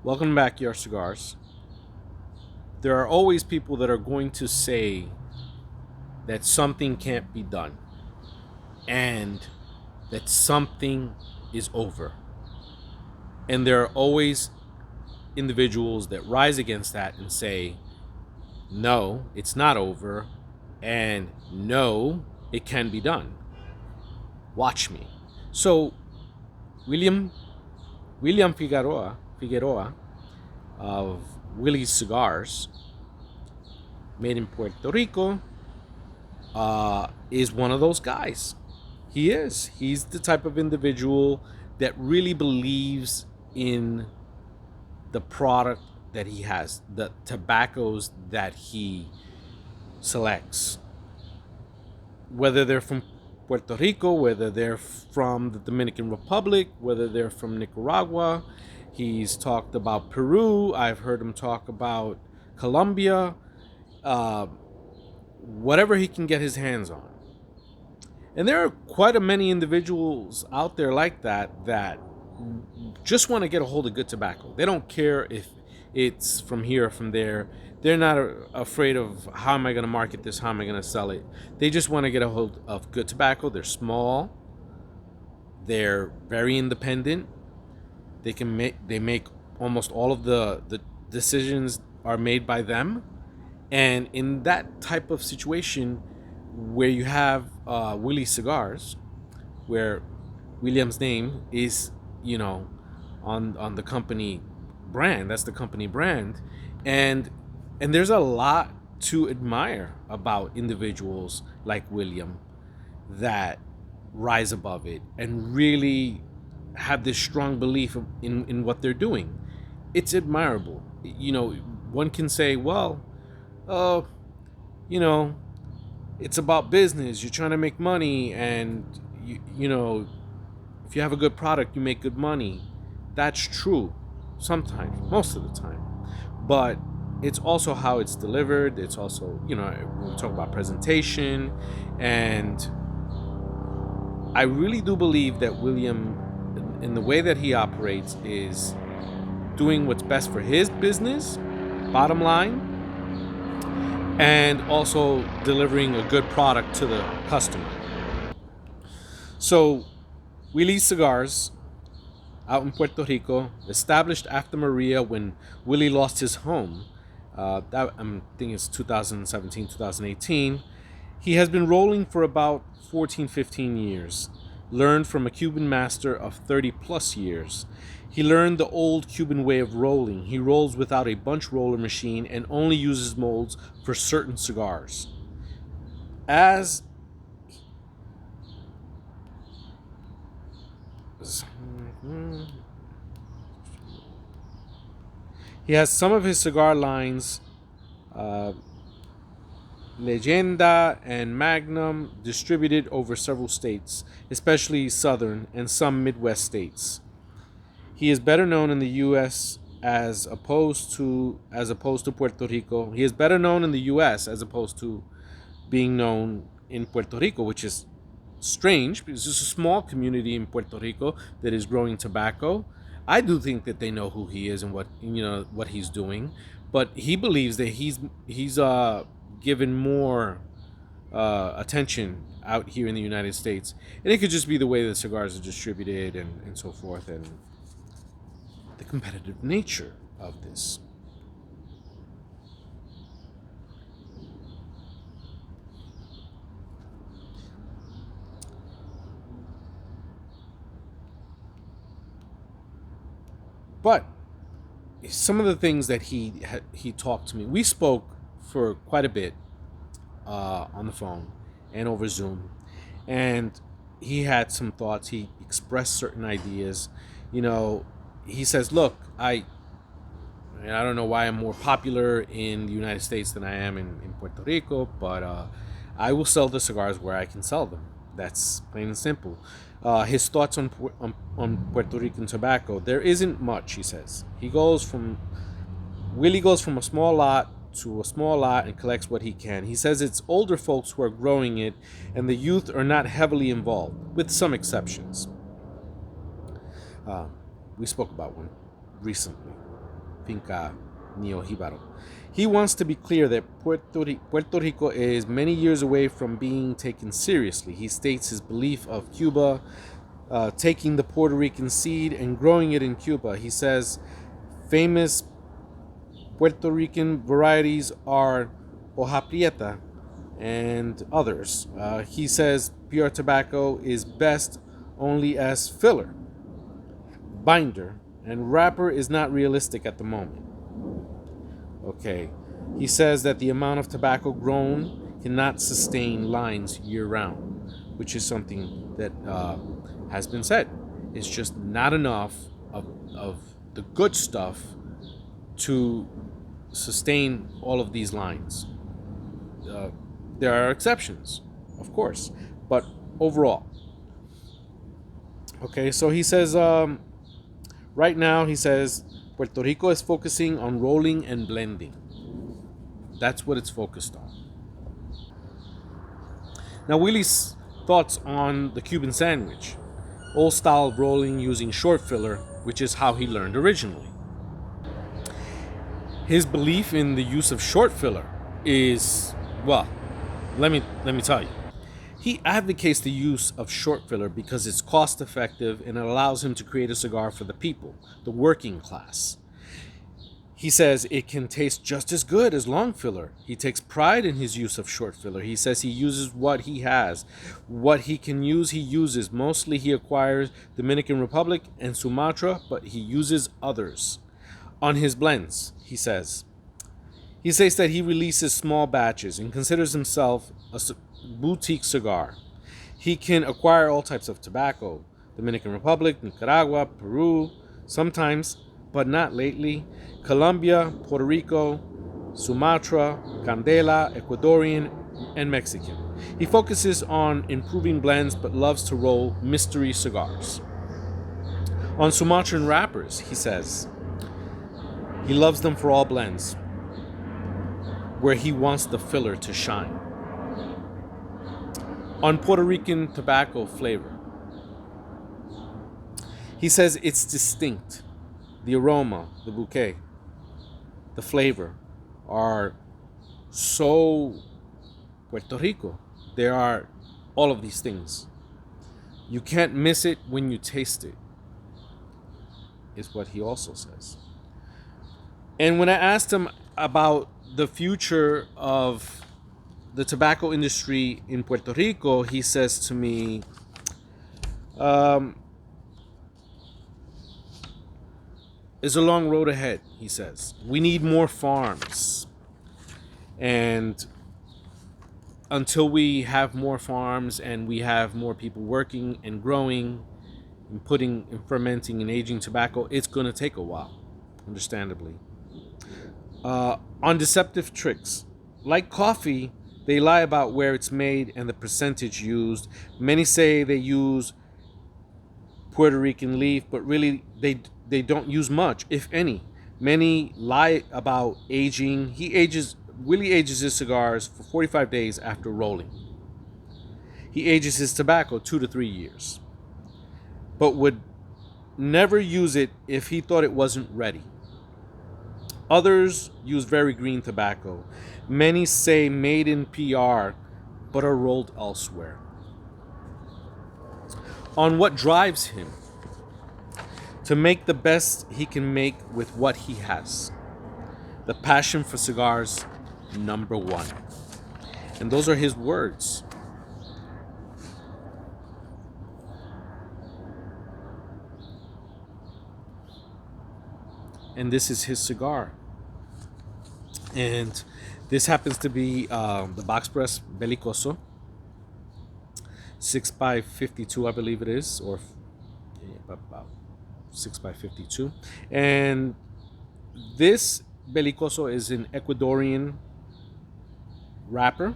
Welcome back, your cigars. There are always people that are going to say that something can't be done and that something is over. And there are always individuals that rise against that and say, no, it's not over, and no, it can be done. Watch me. So, William Figueroa of Willys Cigars, made in Puerto Rico, is one of those guys. He is. He's the type of individual that really believes in the product that he has, the tobaccos that he selects. Whether they're from Puerto Rico, whether they're from the Dominican Republic, whether they're from Nicaragua. He's talked about Peru. I've heard him talk about Colombia. Whatever he can get his hands on. And there are quite a many individuals out there like that just want to get a hold of good tobacco. They don't care if it's from here or from there. They're not afraid of how am I going to market this, how am I going to sell it. They just want to get a hold of good tobacco. They're small. They're very independent. They make almost all of the decisions are made by them. And in that type of situation where you have Willy Cigars, where William's name is, on the company brand, that's the company brand, and there's a lot to admire about individuals like William that rise above it and really have this strong belief in what they're doing. It's admirable. One can say, well, it's about business. You're trying to make money, and if you have a good product, you make good money. That's true sometimes, most of the time. But it's also how it's delivered. It's also, we talk about presentation. And I really do believe that William, in the way that he operates, is doing what's best for his business, bottom line, and also delivering a good product to the customer. So, Willys Cigars, out in Puerto Rico, established after Maria when Willy lost his home. That I'm thinking it's 2017, 2018. He has been rolling for about 14, 15 years. Learned from a Cuban master of 30 plus years. He learned the old Cuban way of rolling. He rolls without a bunch roller machine and only uses molds for certain cigars. As he has some of his cigar lines, Leyenda and Magnum, distributed over several states, especially southern and some Midwest states. He is better known in the U.S. as opposed to Puerto Rico. He is better known in the U.S. as opposed to being known in Puerto Rico, which is strange because it's a small community in Puerto Rico that is growing tobacco. I do think that they know who he is and what he's doing, but he believes that he's given more attention out here in the United States, and it could just be the way the cigars are distributed and so forth, and the competitive nature of this. But some of the things that he talked to me, we spoke for quite a bit on the phone and over Zoom, and he had some thoughts. He expressed certain ideas. He says, "Look, I don't know why I'm more popular in the United States than I am in Puerto Rico, but I will sell the cigars where I can sell them. That's plain and simple." His thoughts on Puerto Rican tobacco. There isn't much, he says. Willy goes from a small lot to a small lot and collects what he can. He says it's older folks who are growing it, and the youth are not heavily involved, with some exceptions. We spoke about one recently. Finca Neojibaro. He wants to be clear that Puerto Rico is many years away from being taken seriously. He states his belief of Cuba taking the Puerto Rican seed and growing it in Cuba. He says famous Puerto Rican varieties are hoja prieta and others. He says pure tobacco is best only as filler, binder, and wrapper is not realistic at the moment. Okay. He says that the amount of tobacco grown cannot sustain lines year-round, which is something that has been said. It's just not enough of the good stuff to sustain all of these lines. There are exceptions, of course, but overall. Okay, so he says, right now, he says, Puerto Rico is focusing on rolling and blending. That's what it's focused on. Now, Willy's thoughts on the Cuban sandwich. Old style rolling using short filler, which is how he learned originally. His belief in the use of short filler is, well, let me tell you. He advocates the use of short filler because it's cost effective and it allows him to create a cigar for the people, the working class. He says it can taste just as good as long filler. He takes pride in his use of short filler. He says he uses what he has. What he can use, he uses. Mostly he acquires Dominican Republic and Sumatra, but he uses others. On his blends, he says that he releases small batches and considers himself a boutique cigar. He can acquire all types of tobacco, Dominican Republic, Nicaragua, Peru, sometimes, but not lately, Colombia, Puerto Rico, Sumatra, Candela, Ecuadorian, and Mexican. He focuses on improving blends but loves to roll mystery cigars. On Sumatran wrappers, he says he loves them for all blends, where he wants the filler to shine. On Puerto Rican tobacco flavor, he says it's distinct. The aroma, the bouquet, the flavor are so Puerto Rico. There are all of these things. You can't miss it when you taste it, is what he also says. And when I asked him about the future of the tobacco industry in Puerto Rico, he says to me, there's a long road ahead, he says. We need more farms. And until we have more farms and we have more people working and growing and putting and fermenting and aging tobacco, it's going to take a while, understandably. On deceptive tricks, like coffee, they lie about where it's made and the percentage used. Many say they use Puerto Rican leaf, but really they don't use much, if any. Many lie about aging. Willy ages his cigars for 45 days after rolling. He ages his tobacco 2 to 3 years, but would never use it if he thought it wasn't ready. Others use very green tobacco. Many say made in PR, but are rolled elsewhere. On what drives him to make the best he can make with what he has. The passion for cigars, number one. And those are his words. And this is his cigar. And this happens to be the Box Press Belicoso, 6x52, I believe it is, or about 6x52. And this Belicoso is an Ecuadorian wrapper.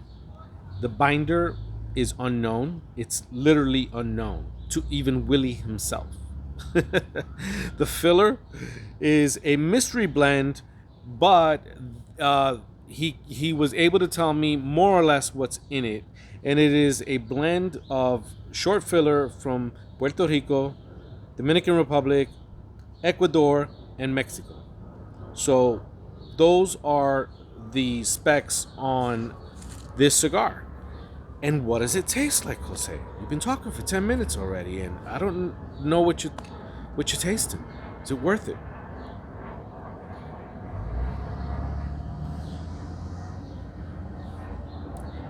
The binder is unknown. It's literally unknown to even Willy himself. The filler is a mystery blend, but he was able to tell me more or less what's in it, and it is a blend of short filler from Puerto Rico, Dominican Republic, Ecuador, and Mexico. So those are the specs on this cigar. And what does it taste like, Jose? You've been talking for 10 minutes already, and I don't know what you're tasting. Is it worth it?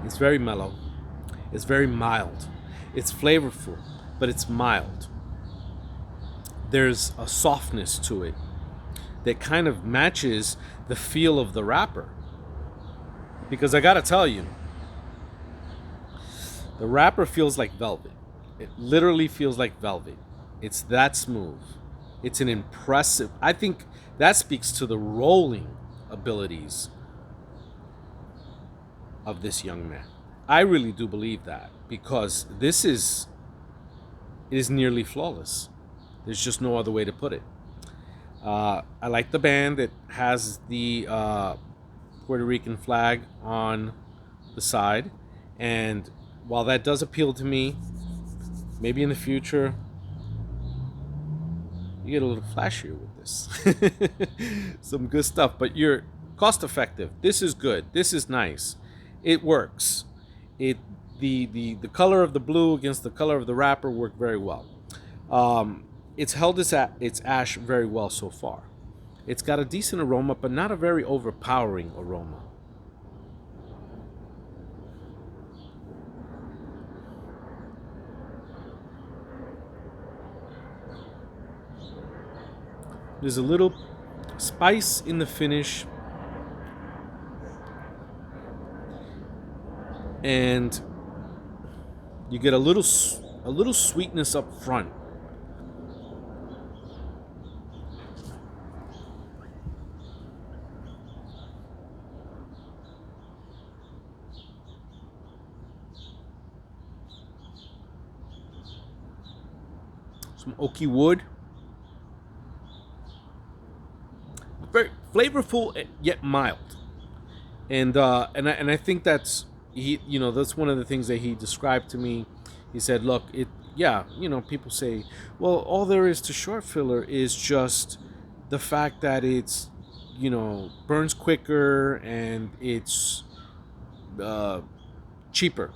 It's very mellow. It's very mild. It's flavorful, but it's mild. There's a softness to it that kind of matches the feel of the wrapper. Because I gotta tell you, the wrapper feels like velvet. It literally feels like velvet. It's that smooth. It's an impressive. I think that speaks to the rolling abilities of this young man. I really do believe that because this is it is nearly flawless. There's just no other way to put it. I like the band that has the Puerto Rican flag on the side, and while that does appeal to me, maybe in the future you get a little flashier with this. Some good stuff, but you're cost effective. This is good. This is nice. It works. It the color of the blue against the color of the wrapper work very well. It's held its ash very well so far. It's got a decent aroma, but not a very overpowering aroma. There's a little spice in the finish, and you get a little sweetness up front. Some oaky wood. Very flavorful yet mild, and I think that's that's one of the things that he described to me. He said, "Look, people say, well, all there is to short filler is just the fact that it's burns quicker and it's uh, cheaper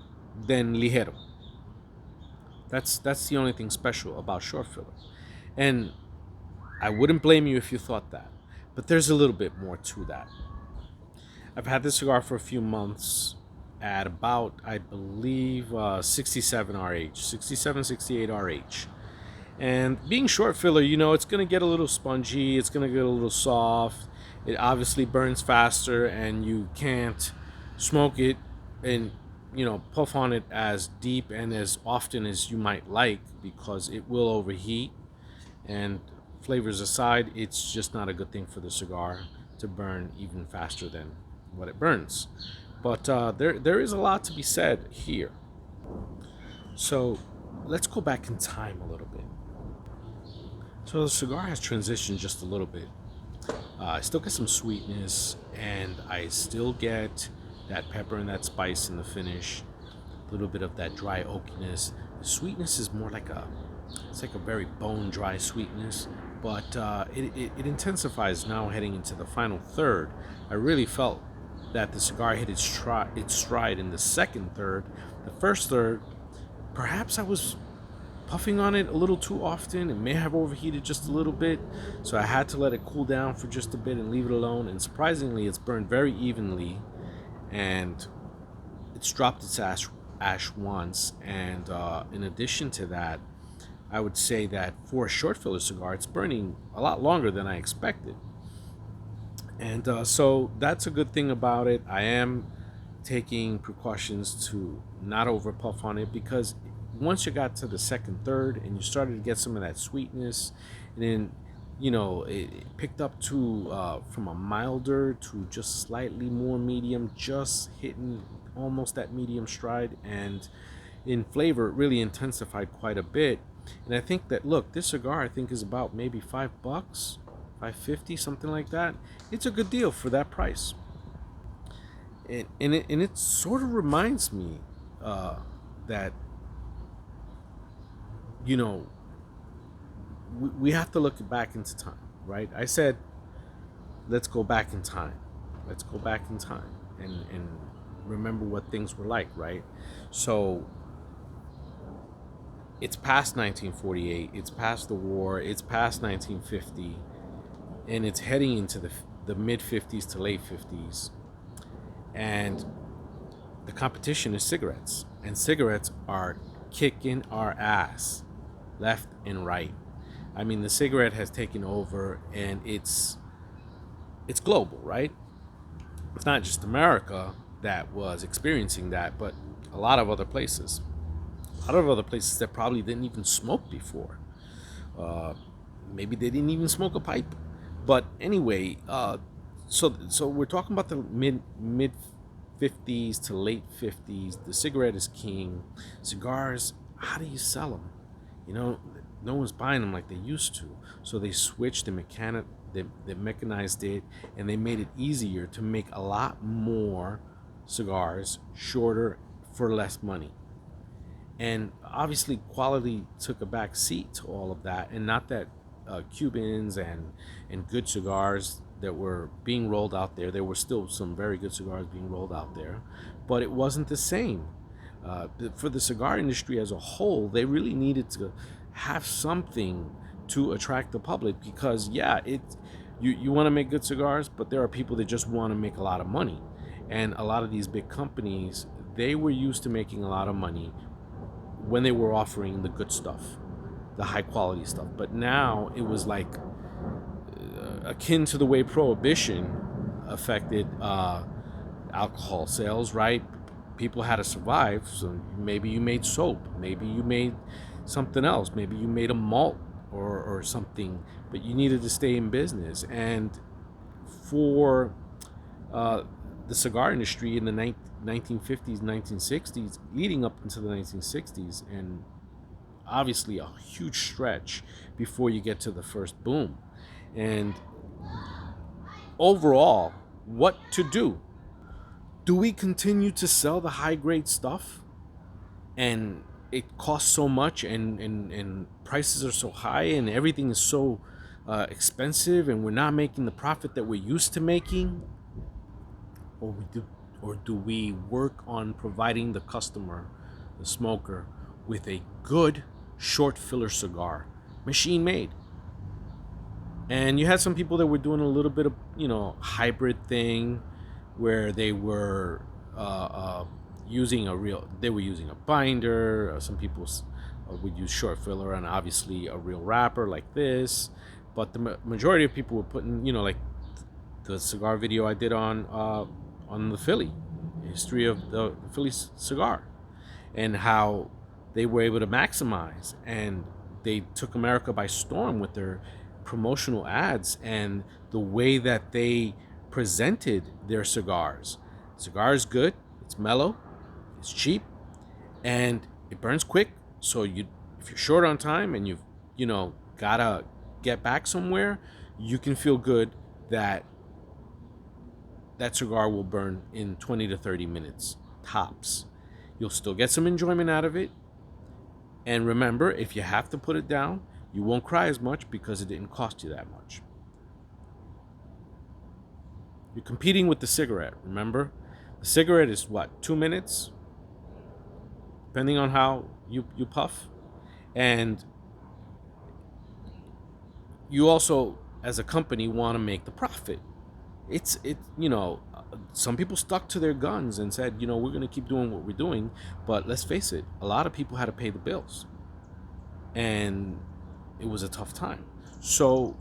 than ligero. That's the only thing special about short filler, and I wouldn't blame you if you thought that." But there's a little bit more to that. I've had this cigar for a few months at about, I believe, 67 RH, 67, 68 RH. And being short filler, it's going to get a little spongy, it's going to get a little soft. It obviously burns faster, and you can't smoke it and, puff on it as deep and as often as you might like because it will overheat. And flavors aside, it's just not a good thing for the cigar to burn even faster than what it burns. But there is a lot to be said here. So let's go back in time a little bit. So the cigar has transitioned just a little bit. I still get some sweetness, and I still get that pepper and that spice in the finish. A little bit of that dry oakiness. The sweetness is more like it's like a very bone dry sweetness, but it intensifies now heading into the final third. I really felt that the cigar hit its stride in the second third. The first third, perhaps I was puffing on it a little too often. It may have overheated just a little bit, so I had to let it cool down for just a bit and leave it alone. And surprisingly, it's burned very evenly, and it's dropped its ash once. And in addition to that, I would say that for a short filler cigar, it's burning a lot longer than I expected. And so that's a good thing about it. I am taking precautions to not over puff on it because once you got to the second, third, and you started to get some of that sweetness, and then it picked up to from a milder to just slightly more medium, just hitting almost that medium stride, and in flavor it really intensified quite a bit. And I think that, look, this cigar I think is about maybe $5, $5.50, something like that. It's a good deal for that price. And it sort of reminds me that we have to look back into time, right? I said let's go back in time. Let's go back in time and remember what things were like, right? So it's past 1948, it's past the war, it's past 1950, and it's heading into the mid 50s to late 50s. And the competition is cigarettes. And cigarettes are kicking our ass left and right. I mean, the cigarette has taken over, and it's global, right? It's not just America that was experiencing that, but a lot of other places. A lot of other places that probably didn't even smoke before. Maybe they didn't even smoke a pipe. But anyway, so we're talking about the mid 50s to late 50s. The cigarette is king. Cigars, how do you sell them? You know, no one's buying them like they used to. So they switched they mechanized it, and they made it easier to make a lot more cigars, shorter, for less money. And obviously quality took a back seat to all of that, and not that Cubans and good cigars that were being rolled out there were still some very good cigars being rolled out there, but it wasn't the same. For the cigar industry as a whole, they really needed to have something to attract the public, because you want to make good cigars, but there are people that just want to make a lot of money. And a lot of these big companies, they were used to making a lot of money when they were offering the good stuff, the high quality stuff. But now it was like akin to the way prohibition affected alcohol sales, right? People had to survive. So maybe you made soap, maybe you made something else, maybe you made a malt or something, but you needed to stay in business. And for the cigar industry in the 1950s, 1960s, leading up into the 1960s, and obviously a huge stretch before you get to the first boom. And overall, what to do? Do we continue to sell the high grade stuff, and it costs so much, and prices are so high, and everything is so expensive, and we're not making the profit that we're used to making? Or do we work on providing the customer, the smoker, with a good short filler cigar, machine made? And you had some people that were doing a little bit of, hybrid thing, where they were using a binder. Some people would use short filler and obviously a real wrapper like this. But the majority of people were putting, like the cigar video I did on the Philly, history of the Philly cigar, and how they were able to maximize, and they took America by storm with their promotional ads and the way that they presented their cigars. Cigar is good, it's mellow, it's cheap, and it burns quick. So if you're short on time and you've gotta get back somewhere, you can feel good that cigar will burn in 20 to 30 minutes tops. You'll still get some enjoyment out of it. And remember, if you have to put it down, you won't cry as much because it didn't cost you that much. You're competing with the cigarette, remember? The cigarette is 2 minutes? Depending on how you puff. And you also, as a company, want to make the profit. Some people stuck to their guns and said, we're going to keep doing what we're doing. But let's face it, a lot of people had to pay the bills. And it was a tough time. So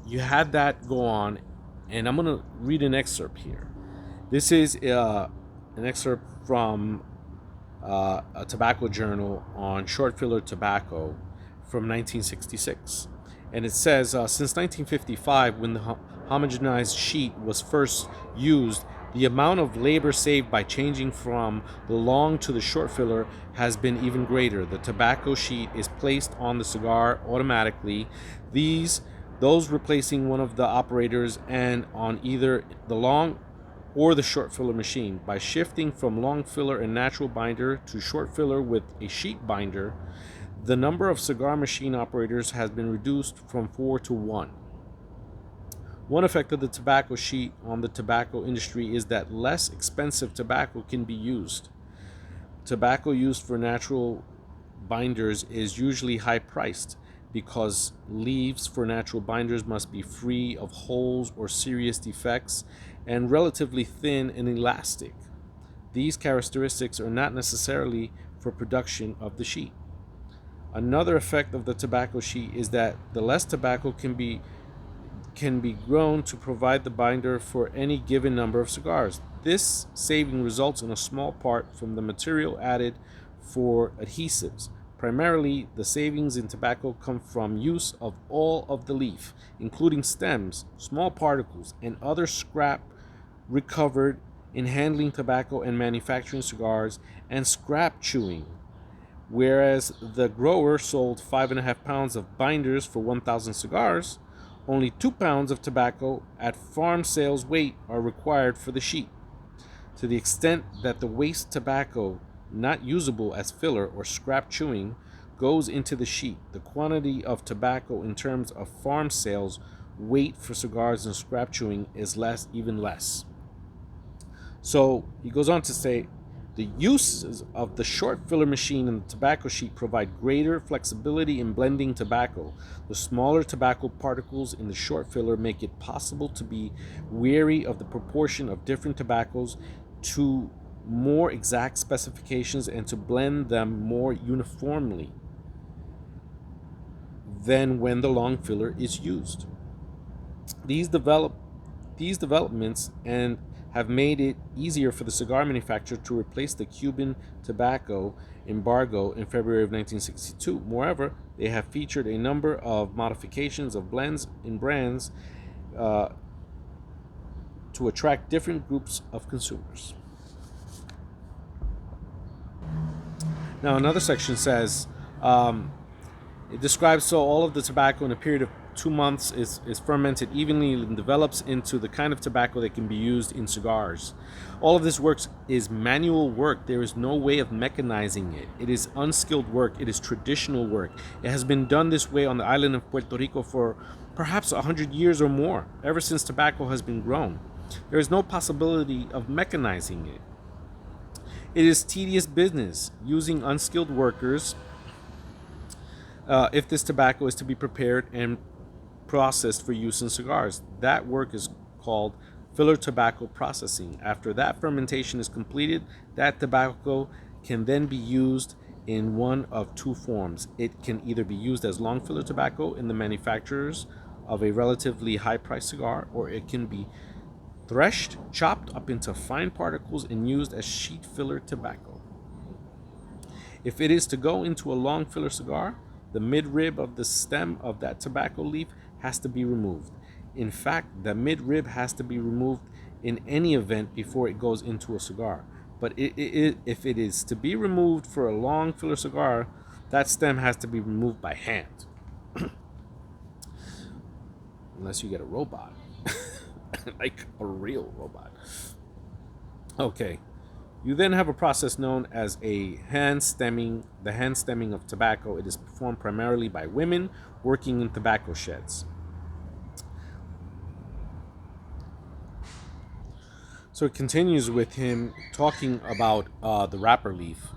you had that go on. And I'm going to read an excerpt here. This is an excerpt from a tobacco journal on short filler tobacco from 1966. And it says, since 1955, when the homogenized sheet was first used, the amount of labor saved by changing from the long to the short filler has been even greater. The tobacco sheet is placed on the cigar automatically. Those replacing one of the operators and on either the long or the short filler machine. By shifting from long filler and natural binder to short filler with a sheet binder, the number of cigar machine operators has been reduced from 4 to 1. One effect of the tobacco sheet on the tobacco industry is that less expensive tobacco can be used. Tobacco used for natural binders is usually high priced because leaves for natural binders must be free of holes or serious defects and relatively thin and elastic. These characteristics are not necessarily for production of the sheet. Another effect of the tobacco sheet is that the less tobacco can be grown to provide the binder for any given number of cigars. This saving results in a small part from the material added for adhesives. Primarily, the savings in tobacco come from use of all of the leaf, including stems, small particles, and other scrap recovered in handling tobacco and manufacturing cigars, and scrap chewing. Whereas the grower sold 5.5 pounds of binders for 1,000 cigars, only 2 pounds of tobacco at farm sales weight are required for the sheet. To the extent that the waste tobacco, not usable as filler or scrap chewing, goes into the sheet, the quantity of tobacco in terms of farm sales weight for cigars and scrap chewing is even less. So he goes on to say, the uses of the short filler machine and the tobacco sheet provide greater flexibility in blending tobacco. The smaller tobacco particles in the short filler make it possible to be wary of the proportion of different tobaccos to more exact specifications and to blend them more uniformly than when the long filler is used. These developments and have made it easier for the cigar manufacturer to replace the Cuban tobacco embargo in February of 1962. Moreover, they have featured a number of modifications of blends in brands to attract different groups of consumers. Now, another section says, it describes all of the tobacco in a period of 2 months is fermented evenly and develops into the kind of tobacco that can be used in cigars. All of this work is manual work. There is no way of mechanizing it. It is unskilled work. It is traditional work. It has been done this way on the island of Puerto Rico for perhaps 100 years or more, ever since tobacco has been grown. There is no possibility of mechanizing it. It is tedious business using unskilled workers if this tobacco is to be prepared and processed for use in cigars. That work is called filler tobacco processing. After that fermentation is completed, that tobacco can then be used in one of two forms. It can either be used as long filler tobacco in the manufacturers of a relatively high-priced cigar, or it can be threshed, chopped up into fine particles, and used as sheet filler tobacco. If it is to go into a long filler cigar, the mid-rib of the stem of that tobacco leaf has to be removed. In fact, the mid-rib has to be removed in any event before it goes into a cigar. But if it is to be removed for a long filler cigar, that stem has to be removed by hand. Unless you get a robot. Like a real robot. Okay. You then have a process known as the hand stemming of tobacco. It is performed primarily by women working in tobacco sheds. So it continues with him talking about the wrapper leaf.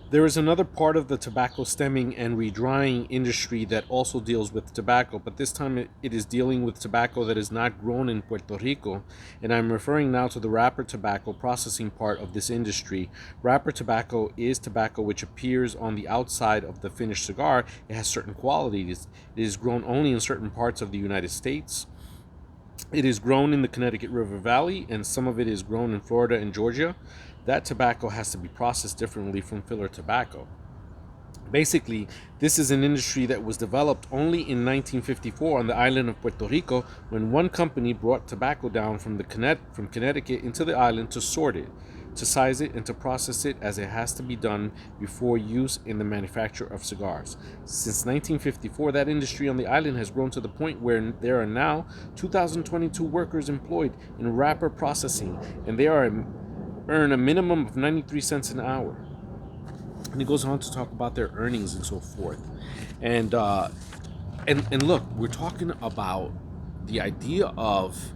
There is another part of the tobacco stemming and redrying industry that also deals with tobacco, but this time it is dealing with tobacco that is not grown in Puerto Rico, and I'm referring now to the wrapper tobacco processing part of this industry. Wrapper tobacco is tobacco which appears on the outside of the finished cigar. It has certain qualities. It is grown only in certain parts of the United States. It is grown in the Connecticut River Valley, and some of it is grown in Florida and Georgia. That tobacco has to be processed differently from filler tobacco. Basically, this is an industry that was developed only in 1954 on the island of Puerto Rico, when one company brought tobacco down from Connecticut into the island to sort it, to size it, and to process it as it has to be done before use in the manufacture of cigars. Since 1954, that industry on the island has grown to the point where there are now 2,022 workers employed in wrapper processing, and they earn a minimum of 93 cents an hour. And he goes on to talk about their earnings and so forth. And look, we're talking about the idea of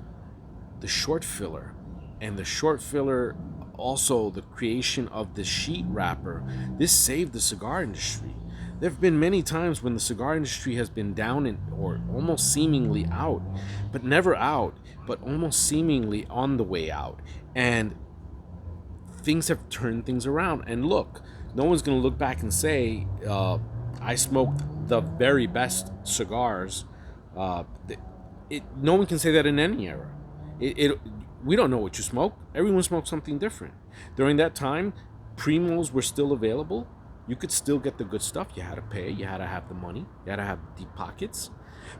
the short filler, and the short filler, also the creation of the sheet wrapper, this saved the cigar industry. There have been many times when the cigar industry has been down or almost seemingly out, but never out, but almost seemingly on the way out. And things have turned things around. And look, no one's going to look back and say, I smoked the very best cigars. No one can say that in any era. We don't know what you smoke. Everyone smoked something different. During that time, primos were still available. You could still get the good stuff. You had to pay. You had to have the money. You had to have deep pockets.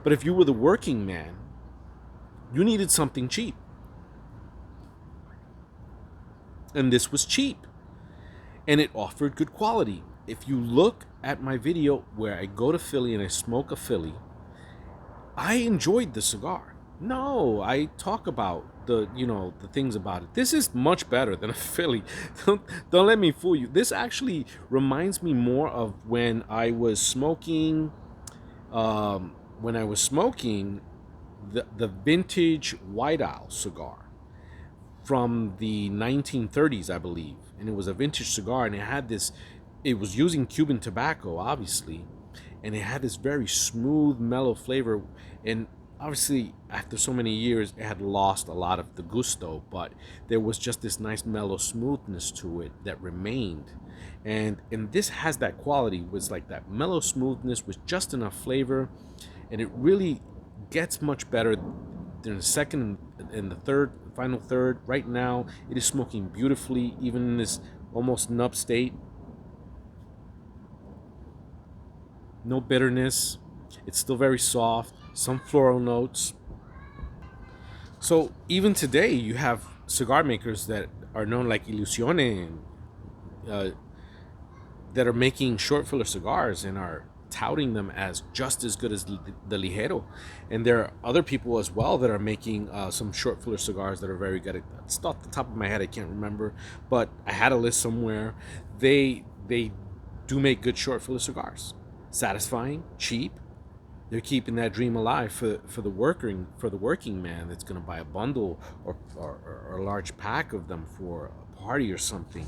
But if you were the working man, you needed something cheap. And this was cheap. And it offered good quality. If you look at my video where I go to Philly and I smoke a Philly, I enjoyed the cigar. No, I talk about the things about it. This is much better than a Philly. Don't let me fool you. This actually reminds me more of when I was smoking the vintage White Owl cigar from the 1930s, I believe. And it was a vintage cigar, and it was using Cuban tobacco, obviously, and it had this very smooth, mellow flavor. And obviously, after so many years, it had lost a lot of the gusto, but there was just this nice mellow smoothness to it that remained. And this has that quality, was like that mellow smoothness with just enough flavor, and it really gets much better than the second and the third, final third. Right now, it is smoking beautifully, even in this almost nub state. No bitterness. It's still very soft. Some floral notes. So even today, you have cigar makers that are known like Ilusione, that are making short filler cigars and are touting them as just as good as the Ligero. And there are other people as well that are making some short filler cigars that are very good. It's off the top of my head, I can't remember, but I had a list somewhere. They do make good short filler cigars. Satisfying, cheap. They're keeping that dream alive for the working man that's going to buy a bundle or a large pack of them for a party or something.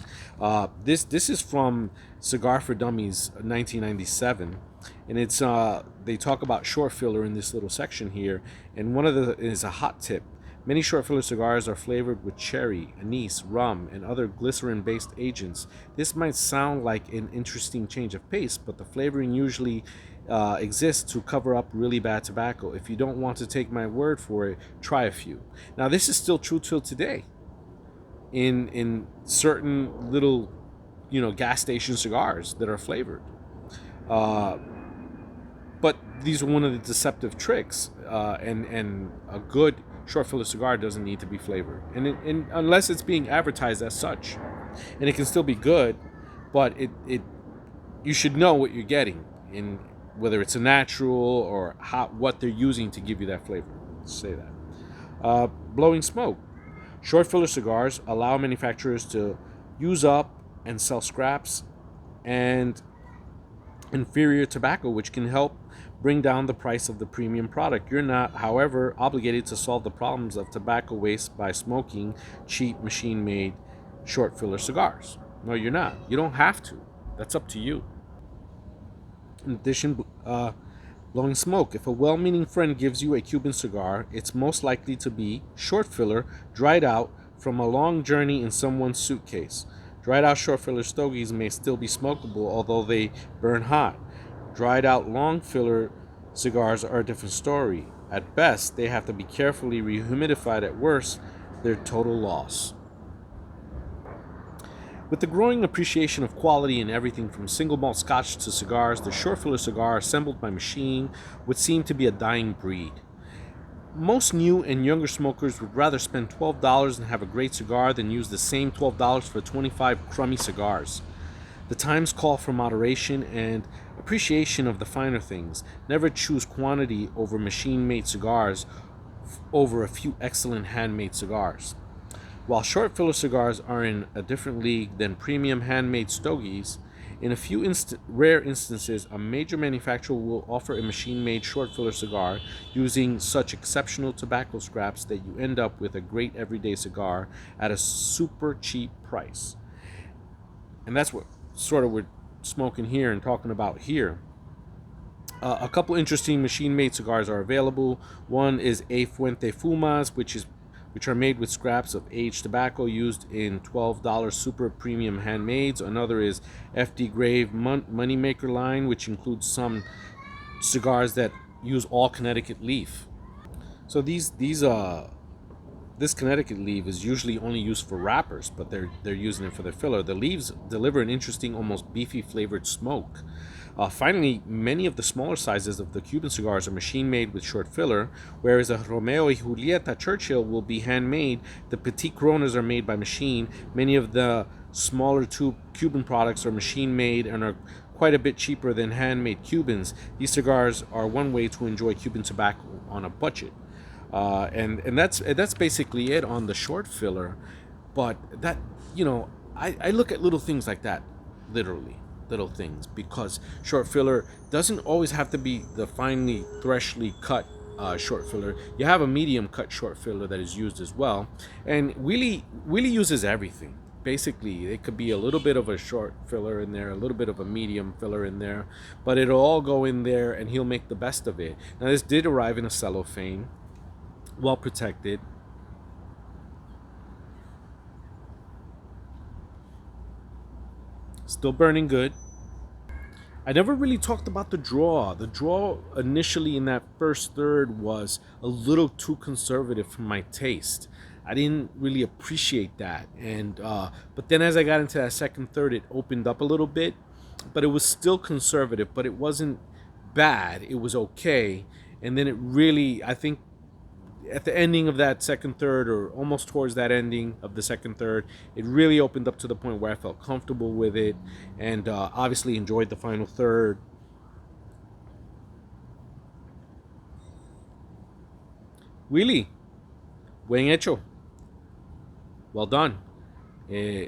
This is from Cigar for Dummies 1997, and it's they talk about short filler in this little section here, and one of the is a hot tip. Many short filler cigars are flavored with cherry, anise, rum, and other glycerin-based agents. This might sound like an interesting change of pace, but the flavoring usually exists to cover up really bad tobacco. If you don't want to take my word for it, try a few. Now, this is still true till today. In certain little, gas station cigars that are flavored. But these are one of the deceptive tricks, and a good short filler cigar doesn't need to be flavored, and unless it's being advertised as such, and it can still be good, but you should know what you're getting, in whether it's a natural or what they're using to give you that flavor. Let's say that. Blowing smoke. Short filler cigars allow manufacturers to use up and sell scraps and inferior tobacco, which can help bring down the price of the premium product. You're not, however, obligated to solve the problems of tobacco waste by smoking cheap machine-made short filler cigars. No, you're not. You don't have to. That's up to you. In addition, blowing smoke. If a well-meaning friend gives you a Cuban cigar, it's most likely to be short filler, dried out from a long journey in someone's suitcase. Dried out short filler stogies may still be smokable, although they burn hot. Dried out long filler cigars are a different story. At best, they have to be carefully rehumidified. At worst, they're total loss. With the growing appreciation of quality in everything from single malt scotch to cigars, the short filler cigar assembled by machine would seem to be a dying breed. Most new and younger smokers would rather spend $12 and have a great cigar than use the same $12 for 25 crummy cigars. The times call for moderation and appreciation of the finer things. Never choose quantity over machine-made cigars over a few excellent handmade cigars. While short filler cigars are in a different league than premium handmade stogies, In a few rare instances, a major manufacturer will offer a machine-made short filler cigar using such exceptional tobacco scraps that you end up with a great everyday cigar at a super cheap price. And that's what sort of we're smoking here and talking about here. A couple interesting machine-made cigars are available. One is A Fuente Fumas, which are made with scraps of aged tobacco used in $12 super premium handmades. Another is FD Grave Moneymaker line, which includes some cigars that use all Connecticut leaf. So this Connecticut leaf is usually only used for wrappers, but they're using it for their filler. The leaves deliver an interesting, almost beefy flavored smoke. Finally, many of the smaller sizes of the Cuban cigars are machine-made with short filler, whereas a Romeo y Julieta Churchill will be handmade. The Petit Coronas are made by machine. Many of the smaller tube Cuban products are machine-made and are quite a bit cheaper than handmade Cubans. These cigars are one way to enjoy Cuban tobacco on a budget. And that's basically it on the short filler. But that, I look at little things like that, literally little things, because short filler doesn't always have to be the finely freshly cut short filler. You have a medium cut short filler that is used as well, and Willy uses everything. Basically, it could be a little bit of a short filler in there, a little bit of a medium filler in there, but it'll all go in there and he'll make the best of it. Now, this did arrive in a cellophane, well protected. Still burning good. I never really talked about the draw. The draw initially in that first third was a little too conservative for my taste. I didn't really appreciate that, and but then as I got into that second third, it opened up a little bit, but it was still conservative. But it wasn't bad. It was okay, and then it really, I think, at the ending of that second third, or almost towards that ending of the second third, it really opened up to the point where I felt comfortable with it, and obviously enjoyed the final third. Willy, buen hecho. Well done. Eh,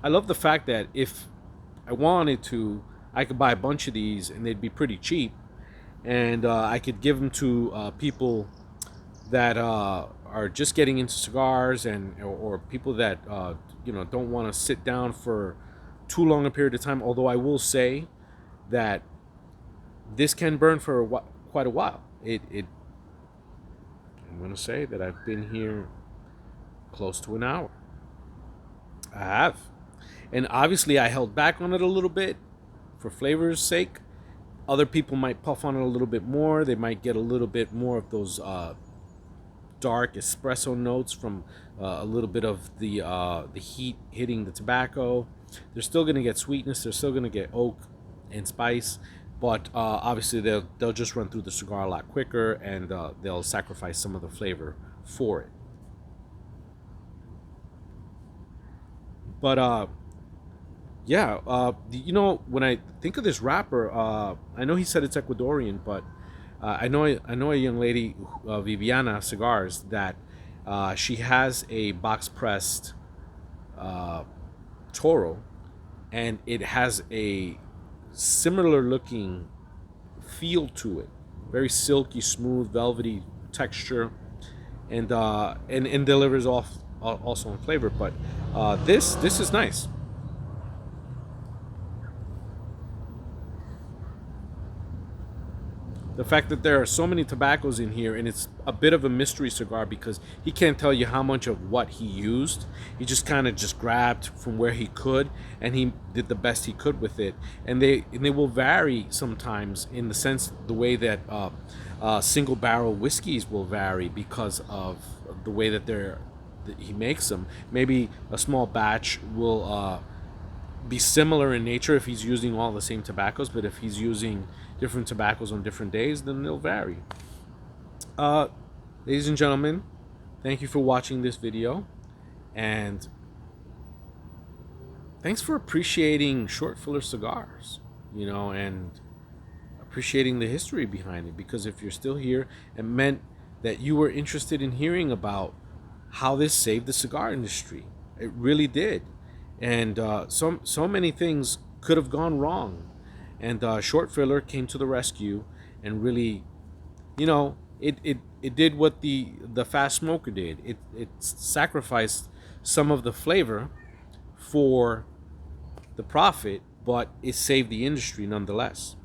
I love the fact that if I wanted to, I could buy a bunch of these and they'd be pretty cheap, and I could give them to people that are just getting into cigars, and or people that don't want to sit down for too long a period of time. Although I will say that this can burn for quite a while. I'm going to say that I've been here close to an hour. I have. And obviously I held back on it a little bit for flavor's sake. Other people might puff on it a little bit more. They might get a little bit more of those dark espresso notes from a little bit of the heat hitting the tobacco. They're still going to get sweetness. They're still going to get oak and spice. But obviously they'll just run through the cigar a lot quicker, and they'll sacrifice some of the flavor for it. But yeah, when I think of this rapper, I know he said it's Ecuadorian, but I know a young lady, Viviana Cigars, that she has a box pressed Toro, and it has a similar looking feel to it, very silky, smooth, velvety texture, and delivers off also on flavor. But this is nice. The fact that there are so many tobaccos in here, and it's a bit of a mystery cigar because he can't tell you how much of what he used. He just kind of just grabbed from where he could, and he did the best he could with it. And they will vary sometimes in the sense the way that single barrel whiskeys will vary because of the way that he makes them. Maybe a small batch will be similar in nature if he's using all the same tobaccos, but if he's using different tobaccos on different days, then they'll vary. Ladies and gentlemen, thank you for watching this video, and thanks for appreciating short filler cigars, and appreciating the history behind it, because if you're still here, it meant that you were interested in hearing about how this saved the cigar industry. It really did. And so many things could have gone wrong. And Short Filler came to the rescue and really, it did what the fast smoker did. It sacrificed some of the flavor for the profit, but it saved the industry nonetheless.